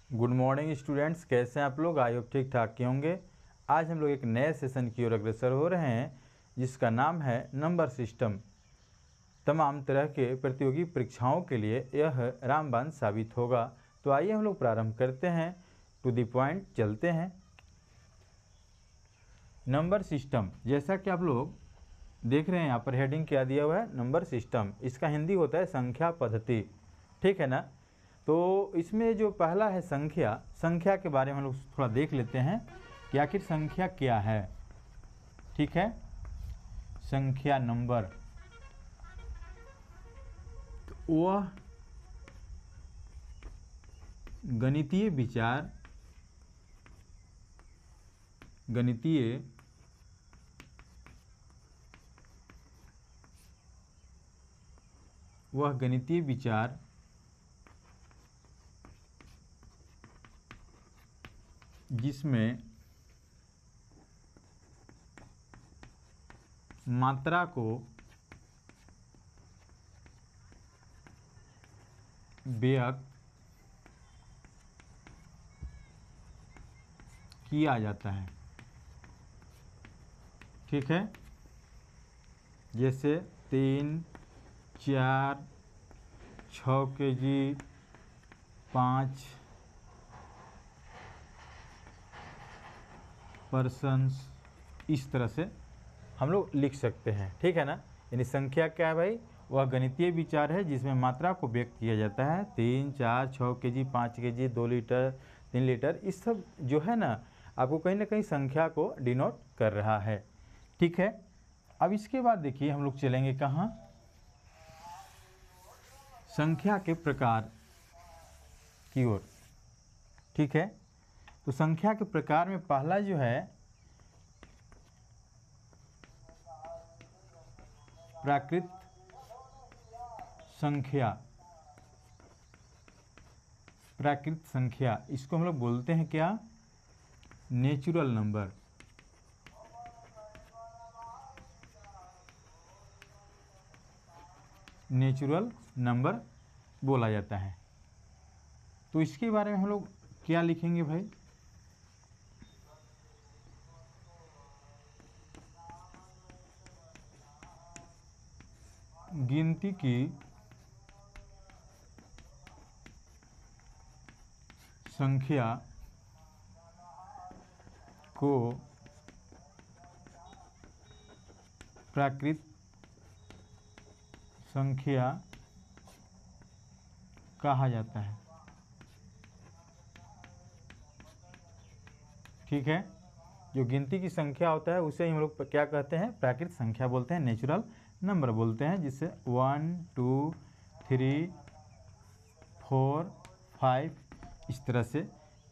Good morning students, कैसे हैं आप लोग। आई होप ठीक ठाक के होंगे। आज हम लोग एक नए सेशन की ओर अग्रसर हो रहे हैं जिसका नाम है नंबर सिस्टम। तमाम तरह के प्रतियोगी परीक्षाओं के लिए यह रामबाण साबित होगा। तो आइए हम लोग प्रारंभ करते हैं, टू द पॉइंट चलते हैं। नंबर सिस्टम, जैसा कि आप लोग देख रहे हैं यहाँ पर हेडिंग क्या दिया हुआ है, नंबर सिस्टम। इसका हिंदी होता है संख्या पद्धति, ठीक है ना। तो इसमें जो पहला है संख्या के बारे में हम लोग थोड़ा देख लेते हैं कि आखिर संख्या क्या है। ठीक है, संख्या नंबर, तो वह गणितीय विचार, गणितीय विचार जिसमें मात्रा को व्यक्त किया जाता है। ठीक है, जैसे 3, 4, 6 kg, 5 पर्सन्स, इस तरह से हम लोग लिख सकते हैं। ठीक है ना। यानी संख्या क्या है भाई, वह गणितीय विचार है जिसमें मात्रा को व्यक्त किया जाता है। 3, 4, 6 kg, 5 kg, 2 लीटर, 3 लीटर, इस सब जो है ना आपको कहीं ना कहीं संख्या को डिनोट कर रहा है। ठीक है, अब इसके बाद देखिए हम लोग चलेंगे कहाँ, संख्या के प्रकार की ओर। ठीक है, तो संख्या के प्रकार में पहला जो है प्राकृत संख्या। प्राकृत संख्या, इसको हम लोग बोलते हैं क्या, नेचुरल नंबर। नेचुरल नंबर बोला जाता है। तो इसके बारे में हम लोग क्या लिखेंगे भाई, गिनती की संख्या को प्राकृत संख्या कहा जाता है। ठीक है, जो गिनती की संख्या होता है उसे हम लोग क्या कहते हैं, प्राकृत संख्या बोलते हैं, नेचुरल नंबर बोलते हैं। जिससे 1, 2, 3, 4, 5 इस तरह से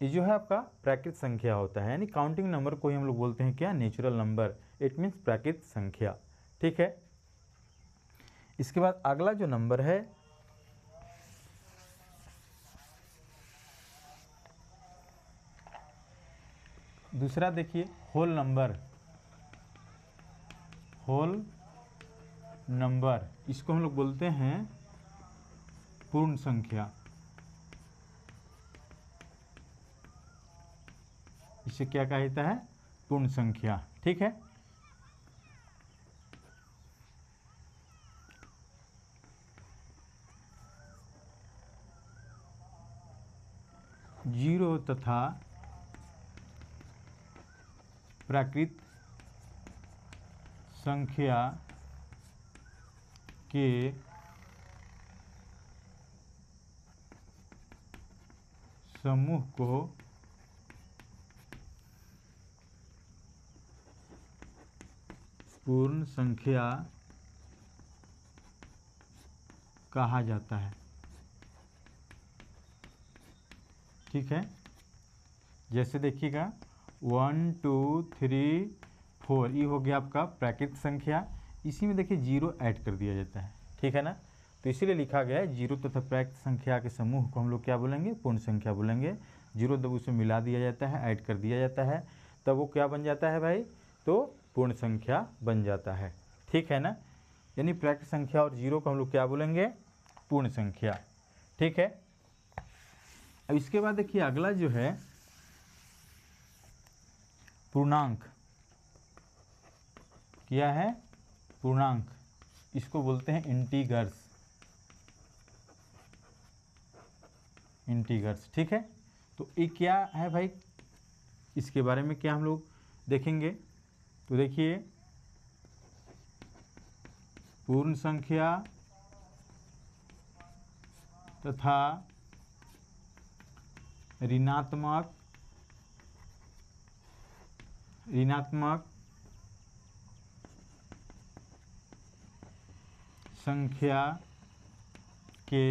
ये जो है आपका प्राकृत संख्या होता है। यानी काउंटिंग नंबर को ही हम लोग बोलते हैं क्या, नेचुरल नंबर। इट मीन्स प्राकृत संख्या। ठीक है, इसके बाद अगला जो नंबर है दूसरा, देखिए होल नंबर। होल नंबर, इसको हम लोग बोलते हैं पूर्ण संख्या। इसे क्या कहा जाता है, पूर्ण संख्या। ठीक है, जीरो तथा प्राकृत संख्या के समूह को पूर्ण संख्या कहा जाता है। ठीक है, जैसे देखिएगा 1, 2, 3, 4 ये हो गया आपका प्राकृत संख्या। इसी में देखिए जीरो ऐड कर दिया जाता है। ठीक है ना, तो इसीलिए लिखा गया है जीरो तथा प्राकृत संख्या के समूह को हम लोग क्या बोलेंगे, पूर्ण संख्या बोलेंगे। जीरो जब उसमें मिला दिया जाता है, ऐड कर दिया जाता है, तब वो क्या बन जाता है भाई, तो पूर्ण संख्या बन जाता है। ठीक है ना, यानी प्राकृत संख्या और जीरो को हम लोग क्या बोलेंगे, पूर्ण संख्या। ठीक है, अब इसके बाद देखिए अगला जो है पूर्णांक, क्या है? पूर्णांक, इसको बोलते हैं इंटीगर्स। इंटीगर्स, ठीक है। तो ये क्या है भाई, इसके बारे में क्या हम लोग देखेंगे। तो देखिए पूर्ण संख्या तथा ऋणात्मक संख्या के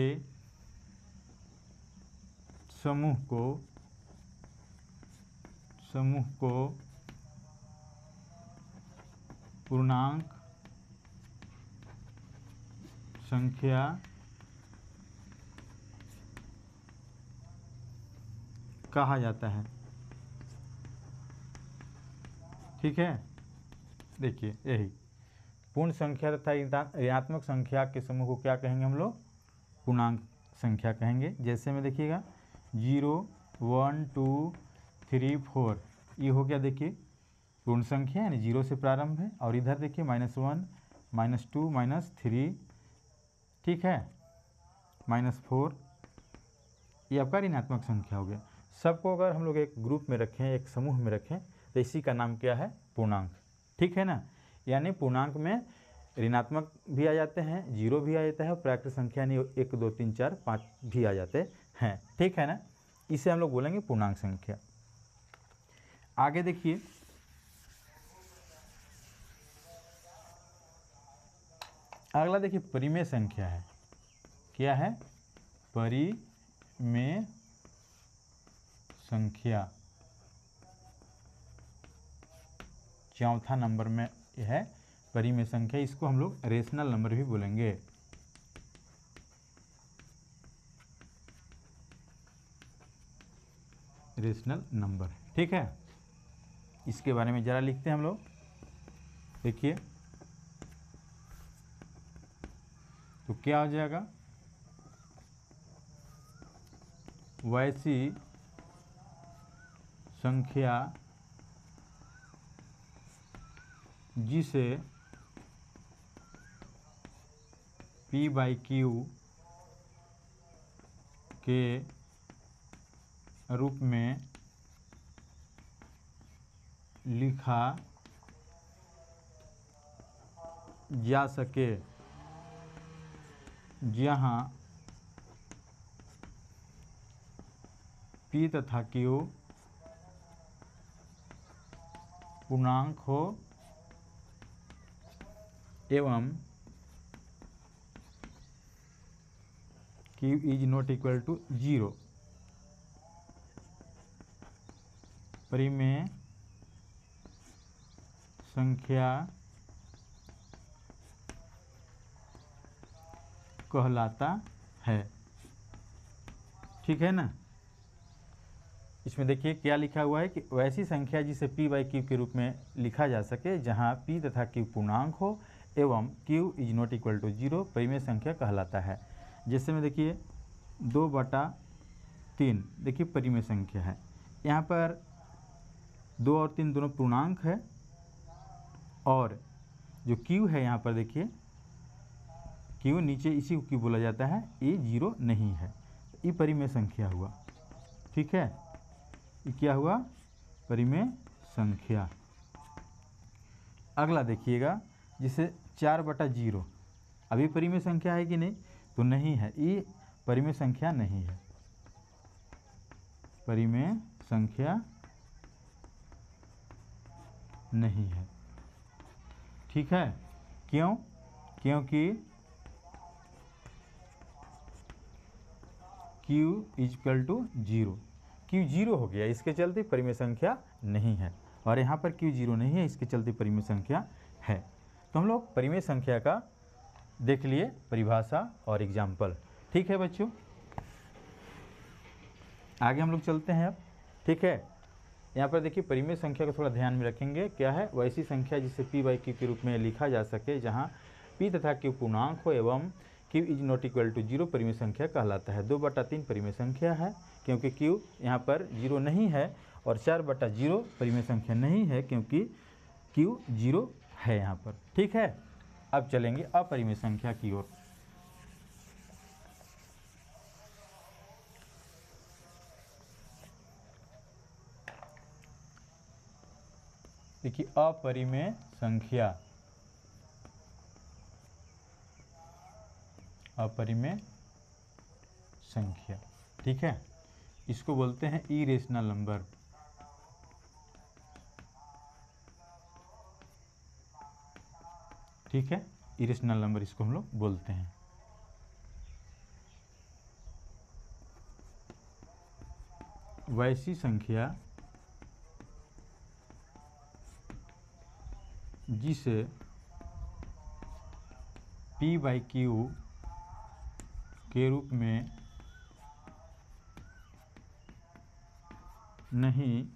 समूह को पूर्णांक संख्या कहा जाता है, ठीक है। देखिए यही पूर्ण संख्या तथा ऋणात्मक संख्या के समूह को क्या कहेंगे हम लोग? पूर्णांक संख्या कहेंगे। जैसे में देखिएगा 0 1 2 3 4, ये हो गया देखिए पूर्ण संख्या, यानी 0 से प्रारंभ है। और इधर देखिए -1 -2 -3, ठीक है, -4, ये आपका ऋणात्मक संख्या हो गया। सबको अगर हम लोग एक ग्रुप में रखें, एक समूह में रखें, तो इसी का नाम क्या है? पूर्णांक, ठीक है ना। यानी पूर्णांक में ऋणात्मक भी आ जाते हैं, 0 भी आ जाता है, और प्राकृत संख्या यानी 1 2 3 4 5 भी आ जाते हैं, ठीक है ना। इसे हम लोग बोलेंगे पूर्णांक संख्या। आगे देखिए अगला, देखिए परिमेय संख्या है। क्या है? परिमेय संख्या, चौथा नंबर में है परिमेय संख्या। इसको हम लोग रेशनल नंबर भी बोलेंगे। रेशनल नंबर, ठीक है। इसके बारे में जरा लिखते हैं हम लोग। देखिए तो क्या हो जाएगा? वैसी संख्या जिसे P/Q के रूप में लिखा जा सके, जहाँ P तथा Q पूर्णांक हो एवं Q is not equal to 0। परिमेय संख्या कहलाता है, ठीक है ना। इसमें देखिए क्या लिखा हुआ है कि वैसी संख्या जिसे P/Q के रूप में लिखा जा सके, जहां P तथा Q पूर्णांक हो एवं Q is not equal to 0, परिमेय संख्या कहलाता है। जैसे में देखिए 2/3 देखिए परिमेय संख्या है। यहाँ पर 2 और 3 दोनों पूर्णांक है, और जो Q है यहाँ पर देखिए Q नीचे इसी को Q बोला जाता है, ये 0 नहीं है, ये परिमेय संख्या हुआ, ठीक है। ये क्या हुआ? परिमेय संख्या। अगला देखिएगा, जिसे 4/0, अभी परिमेय संख्या है कि नहीं? तो नहीं है, ये परिमेय संख्या नहीं है, परिमेय संख्या नहीं है, ठीक है। क्यों? क्योंकि Q is equal to 0, Q 0 हो गया, इसके चलते परिमेय संख्या नहीं है। और यहाँ पर Q 0 नहीं है, इसके चलते परिमेय संख्या है। तो हम लोग परिमेय संख्या का देख लिए परिभाषा और एग्जाम्पल, ठीक है बच्चों। आगे हम लोग चलते हैं अब, ठीक है। यहाँ पर देखिए परिमेय संख्या को थोड़ा ध्यान में रखेंगे। क्या है? वैसी संख्या जिसे P/Q के रूप में लिखा जा सके, जहाँ P तथा Q पूर्णांक हो एवं Q is not equal to 0, परिमेय संख्या कहलाता है। 2/3 परिमेय संख्या है, क्योंकि क्यू यहाँ पर 0 नहीं है, और 4/0 परिमेय संख्या नहीं है क्योंकि क्यू 0 है यहाँ पर। ठीक है, अब चलेंगे अपरिमेय संख्या की ओर। देखिए अपरिमेय संख्या, अपरिमेय संख्या, ठीक है, इसको बोलते हैं इरेशनल नंबर। ठीक है, इरेशनल नंबर इसको हम लोग बोलते हैं। वैसी संख्या जिसे p/q के रूप में नहीं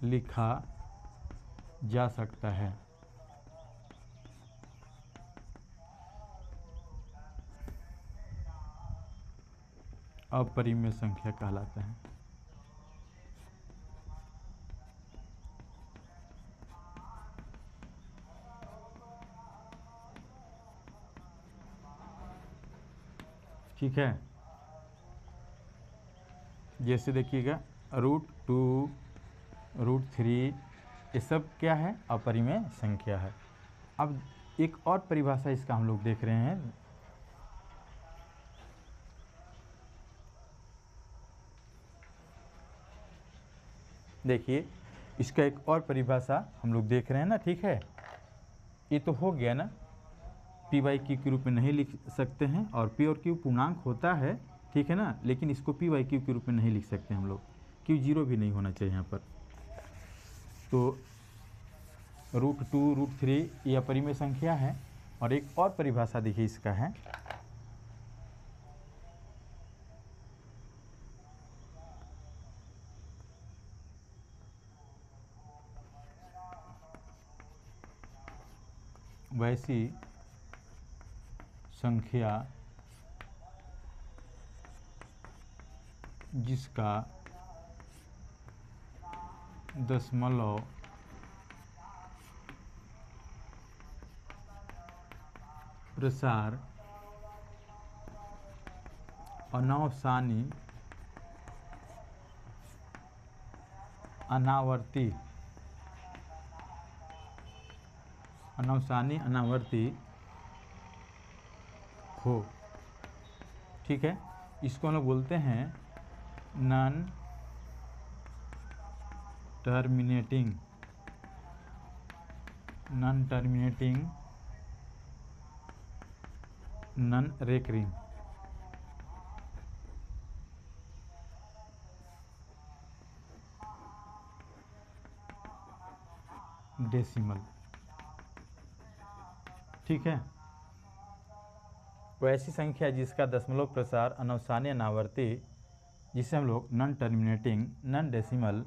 लिखा जा सकता है, अपरिमेय संख्या कहलाता है। ठीक है, जैसे देखिएगा √2, √3 ये सब क्या है, अपरिमेय संख्या है। अब एक और परिभाषा इसका हम लोग देख रहे हैं। देखिए इसका एक और परिभाषा हम लोग देख रहे हैं ना। ठीक है, ये तो हो गया ना, p/q के रूप में नहीं लिख सकते हैं, और p और q पूर्णांक होता है, ठीक है ना, लेकिन इसको p/q के रूप में नहीं लिख सकते हम लोग, q 0 भी नहीं होना चाहिए यहाँ पर। तो √2, √3 ये अपरिमेय संख्या है। और एक और परिभाषा देखिए इसका है, वैसी संख्या जिसका दशमलव प्रसार अनावसानी अनावर्ती हो। ठीक है, इसको हम लोग बोलते हैं non terminating non recurring decimal. ठीक है, वैसी संख्या जिसका दशमलव प्रसार अनावसानी अनावर्ती, जिसे हम लोग non terminating non decimal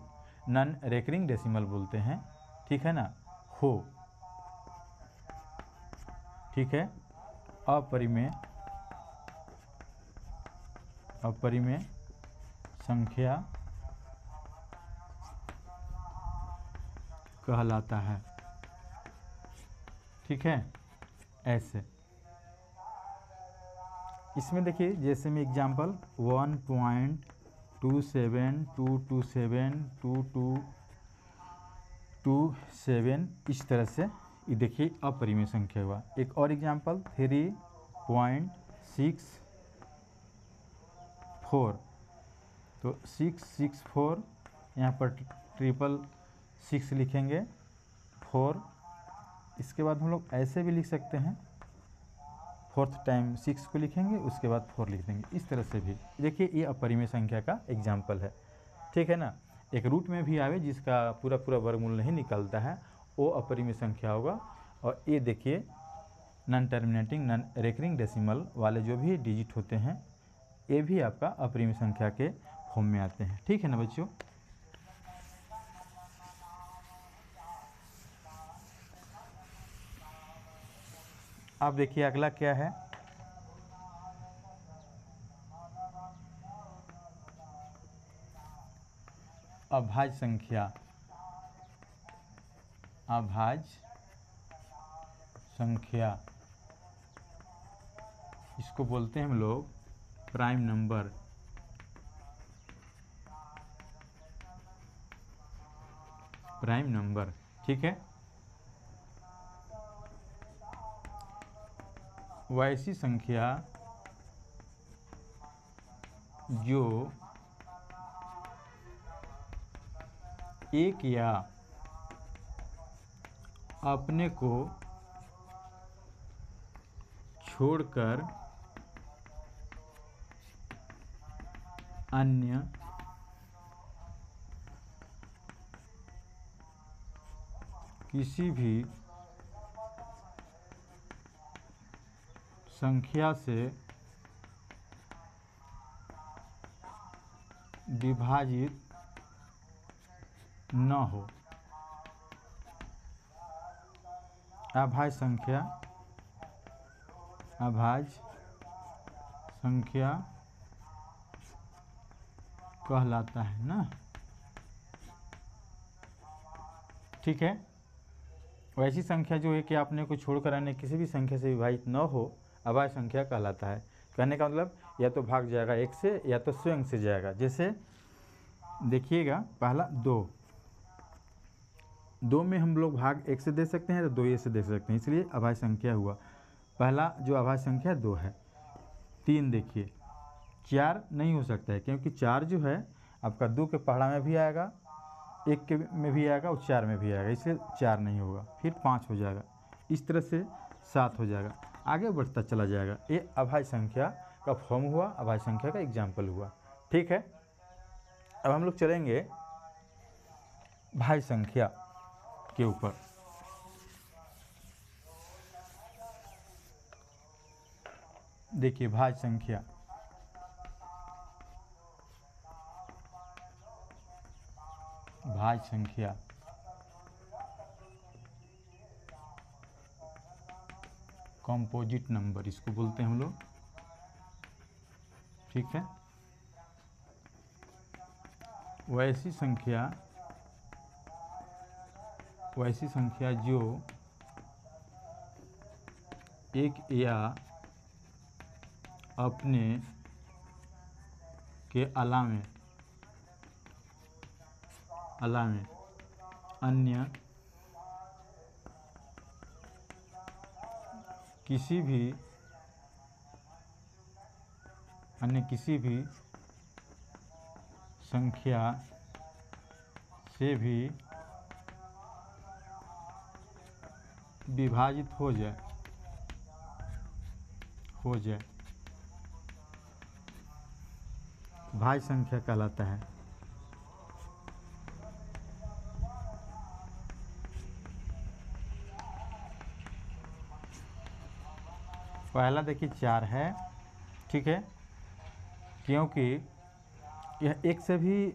non recurring decimal बोलते हैं। ठीक है ना, हो। ठीक है, अपरिमेय संख्या कहलाता है। ठीक है, ऐसे इसमें देखिए, जैसे में एग्जाम्पल 1.272272227 इस तरह से ये देखिए अपरिमेय संख्या हुआ। एक और एग्जाम्पल 3.664, तो 664 यहाँ पर 666 लिखेंगे 4। इसके बाद हम लोग ऐसे भी लिख सकते हैं, 4th टाइम 6 को लिखेंगे, उसके बाद 4 लिख देंगे। इस तरह से भी देखिए ये अपरिमेय संख्या का एग्जाम्पल है। ठीक है ना, एक रूट में भी आवे जिसका पूरा पूरा वर्गमूल नहीं निकलता है, वो अपरिमेय संख्या होगा। और ये देखिए non terminating non recurring decimal वाले जो भी डिजिट होते हैं, ये भी आपका अपरिमेय संख्या के फॉर्म में आते हैं। ठीक है ना बच्चों। अब देखिए अगला क्या है, अभाज्य संख्या, अभाज्य संख्या, इसको बोलते हैं हम लोग प्राइम नंबर। प्राइम नंबर, ठीक है। वैसी संख्या जो एक या अपने को छोड़कर अन्य किसी भी संख्या से विभाजित न हो। अभाज्य संख्या, अभाज्य संख्या कहलाता है ना, ठीक है। वैसी संख्या जो है कि आपने को छोड़कर अन्य किसी भी संख्या से विभाजित न हो, अभाज्य संख्या कहलाता है। कहने का मतलब या तो भाग जाएगा एक से या तो स्वयं से जाएगा। जैसे देखिएगा, पहला 2 में हम लोग भाग एक से दे सकते हैं तो 2 से दे सकते हैं, इसलिए अभाज्य संख्या हुआ। पहला जो अभाज्य संख्या 2 है। 3 देखिए, 4 नहीं हो सकता है क्योंकि 4 जो है आपका 2 के पहाड़ा में भी आएगा, 1 के में भी आएगा और 4 में भी आएगा, इसलिए 4 नहीं होगा। फिर 5 हो जाएगा, इस तरह से 7 हो जाएगा, आगे बढ़ता चला जाएगा। ये अभाज्य संख्या का फॉर्म हुआ, अभाज्य संख्या का एग्जाम्पल हुआ, ठीक है। अब हम लोग चलेंगे भाज्य संख्या के ऊपर। देखिए भाज्य संख्या, भाज्य संख्या कंपोजिट नंबर इसको बोलते हैं हम लोग, ठीक है। वैसी संख्या जो एक या अपने के अलावे अन्य किसी भी संख्या से भी विभाजित हो जाए भाज्य संख्या कहलाता है। पहला देखिए 4 है, ठीक है, क्योंकि यह 1 से भी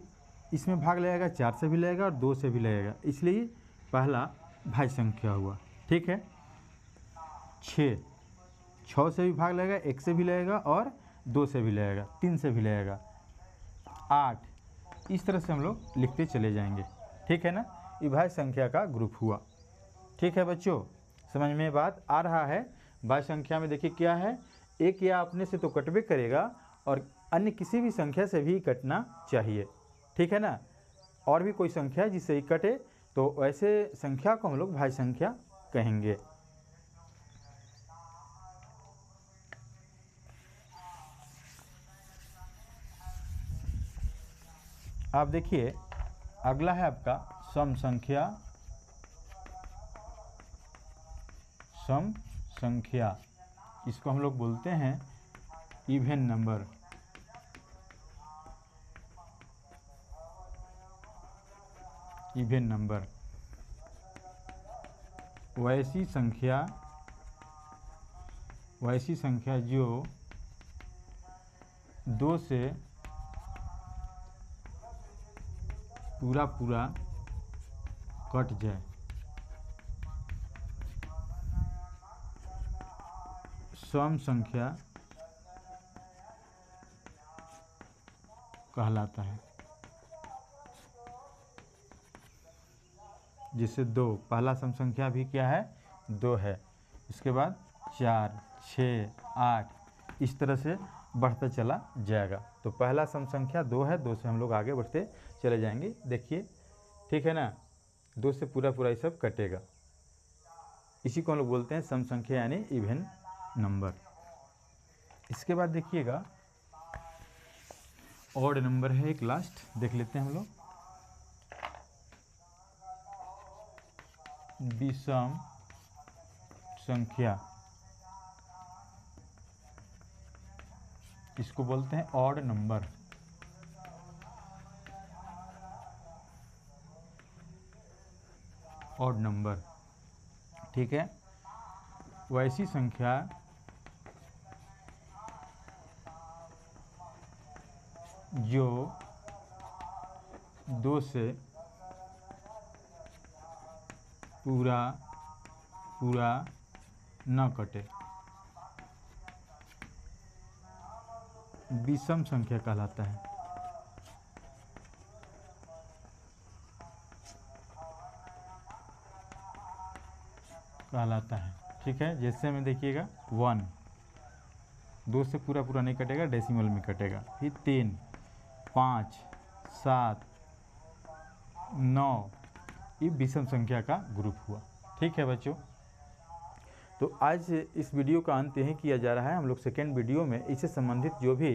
इसमें भाग लगेगा, 4 से भी लगेगा और 2 से भी लगेगा, इसलिए पहला भाज्य संख्या हुआ, ठीक है। 6 से भी भाग लगेगा, 1 से भी लगेगा और 2 से भी लगेगा, 3 से भी लगेगा। 8 इस तरह से हम लोग लिखते चले जाएंगे, ठीक है ना। ये भाज्य संख्या का ग्रुप हुआ, ठीक है बच्चों, समझ में बात आ रहा है। भाज्य संख्या में देखिए क्या है, एक या अपने से तो कटबे करेगा और अन्य किसी भी संख्या से भी कटना चाहिए, ठीक है ना। और भी कोई संख्या जिससे ही कटे तो ऐसे संख्या को हम लोग भाज्य संख्या कहेंगे। आप देखिए अगला है आपका सम संख्या। सम संख्या इसको हम लोग बोलते हैं इवन नंबर। इवन नंबर वैसी संख्या जो 2 से पूरा कट जाए। सम संख्या कहलाता है। जिससे 2, पहला सम संख्या भी क्या है 2 है। इसके बाद 4, 6, 8 इस तरह से बढ़ता चला जाएगा। तो पहला सम संख्या 2 है, 2 से हम लोग आगे बढ़ते चले जाएंगे। देखिए ठीक है ना, 2 से पूरा पूरा ये सब कटेगा। इसी को हम लोग बोलते हैं सम संख्या यानी इवन नंबर। इसके बाद देखिएगा ऑड नंबर है एक लास्ट, देख लेते हैं हम लोग। विषम संख्या, इसको बोलते हैं ऑड नंबर। ऑड नंबर, ठीक है। वैसी संख्या जो 2 से पूरा पूरा न कटे, विषम संख्या कहलाता है। ठीक है, जैसे में देखिएगा 1, 2 से पूरा पूरा नहीं कटेगा, डेसिमल में कटेगा। फिर 3, 5, 7, 9 ये विषम संख्या का ग्रुप हुआ। ठीक है बच्चों, तो आज इस वीडियो का अंत यही किया जा रहा है। हम लोग सेकेंड वीडियो में इससे संबंधित जो भी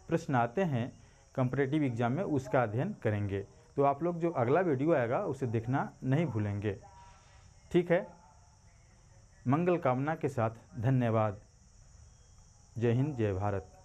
प्रश्न आते हैं कंपैरेटिव एग्जाम में उसका अध्ययन करेंगे। तो आप लोग जो अगला वीडियो आएगा उसे देखना नहीं भूलेंगे। ठीक है, मंगल कामना के साथ धन्यवाद। जय हिंद, जय भारत।